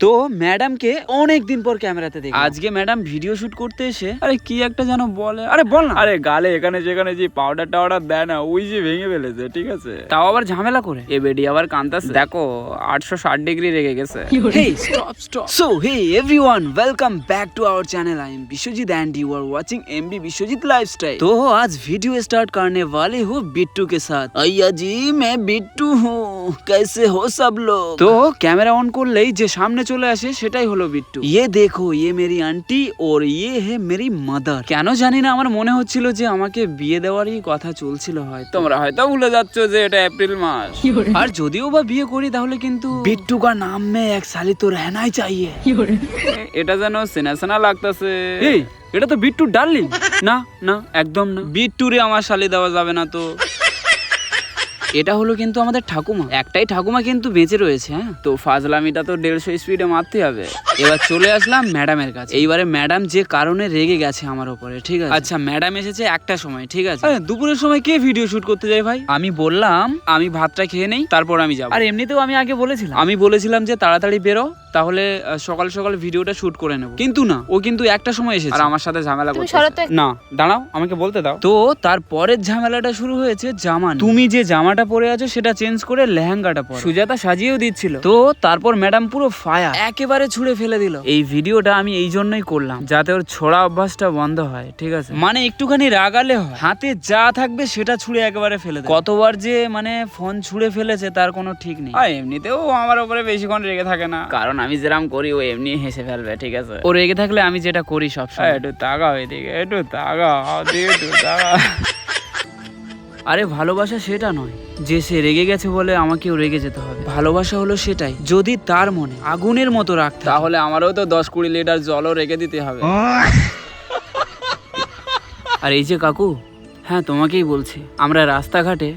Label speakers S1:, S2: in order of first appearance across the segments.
S1: তো ম্যাডামকে অনেক দিন পর ক্যামেরাতে দেখি। আজকে ম্যাডাম ভিডিও শুট করতে এসে আরে কি একটা যেন বলে, আরে বল না। আরে গালে এখানে যেখানে যে পাউডার টাউডার দেয় না ওই যে ভেঙে ফেলেছে, ঠিক আছে, তাও আবার ঝামেলা করে। এ বেডি আবার কান্তাছে, দেখো 860 ডিগ্রি রেগে গেছে। Hey, stop. So, hey everyone, welcome back to our channel. I am Bishojit and you are watching MB Bishojit Lifestyle. तो आज वीडियो स्टार्ट करने वाले हूँ बिट्टू के साथ। अय्या जी मैं बिट्टू हूँ, कैसे हो सब लोग। तो कैमरा ऑन করলেই যে সামনে চলে আসে সেটাই হলো বিট্টু। ये देखो ये मेरी आंटी और ये है मेरी मदर। কেন জানি না আমার মনে হচ্ছিল যে আমাকে বিয়ে দেওয়ারই কথা চলছিল, হয় তোমরা হয়তো ভুলে যাচ্ছ যে এটা এপ্রিল মাস। আর যদিও বা বিয়ে করি তাহলে কিন্তু বিট্টু का नाम में एक साली तो रहना ही चाहिए। এটা যেন চেনা চেনা লাগতেছে। এই এটা তো বিট্টু ডার্লিং। না না একদম না, বিট্টুরে আমার শালি দেওয়া যাবে না তো। এটা হলো কিন্তু আমাদের ঠাকুমা, একটাই ঠাকুমা কিন্তু বেঁচে রয়েছে। হ্যাঁ, তো ফাজলামিটা তো 150 স্পিডে মারতে হবে। এবার চলে আসলাম ম্যাডামের কাছে। এইবারে ম্যাডাম যে কারণে রেগে গেছে আমার উপরে, ঠিক আছে। আচ্ছা ম্যাডাম এসেছে একটা সময়, ঠিক আছে। দুপুরের সময় কে ভিডিও শুট করতে যায় ভাই? আমি বললাম আমি ভাতটা খেয়ে নেই তারপর আমি যাবো। আর এমনিতেও আমি আগে বলেছিলাম যে তাড়াতাড়ি বেরো, তাহলে সকাল সকাল ভিডিওটা শুট করে নেব। কিন্তু না, ও কিন্তু একটা সময় এসেছে আর আমার সাথে ঝামেলা করছে। না দাঁড়াও, আমাকে বলতে দাও। তো তারপরের ঝামেলাটা শুরু হয়েছে জামা। তুমি যে জামাটা পরে আছো সেটা চেঞ্জ করে লেহেঙ্গাটা পরো। সুজাতা সাজিয়েও দিচ্ছিল। তো তারপর ম্যাডাম পুরো ফায়ার, একেবারে ছুঁড়ে ফেলে দিল। এই ভিডিওটা আমি এই জন্যই করলাম যাতে ওর ছোড়া অভ্যাসটা বন্ধ হয়, ঠিক আছে। মানে একটুখানি রাগালে হয়, হাতে যা থাকবে সেটা ছুঁড়ে একেবারে ফেলে দেয়। কতবার যে মানে ফোন ছুঁড়ে ফেলেছে তার কোনো ঠিক নেই। আর এমনিতেও আমার উপরে বেশিক্ষণ রেগে থাকে না, কারণ আমি যেরকম করি ও এমনি হেসে ফেলবে, ঠিক আছে। ও রেগে থাকলে আমি যেটা করি সবসময়, একটু তাকাও এদিকে, একটু তাকাও। আরে ভালোবাসা সেটা নয় যে সে রেগে গেছে বলে আমাকেও রেগে যেতে হবে। ভালোবাসা হলো সেটাই যদি তার মনে আগুনের মতো রাখতে, তাহলে আমারও তো 10-20 লিটার জলও রেখে দিতে হবে। আর এই যে কাকু, হ্যাঁ তোমাকেই বলছি, আমরা রাস্তাঘাটে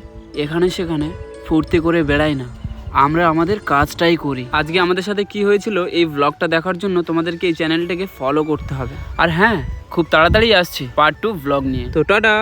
S1: এখানে সেখানে ফুর্তি করে বেড়াই না, আমরা আমাদের কাজটাই করি। আজকে আমাদের সাথে কি হয়েছিল এই ব্লগটা দেখার জন্য তোমাদেরকে এই চ্যানেলটাকে ফলো করতে হবে। আর হ্যাঁ, খুব তাড়াতাড়ি আসছি পার্ট 2 ব্লগ নিয়ে। তো টাটা।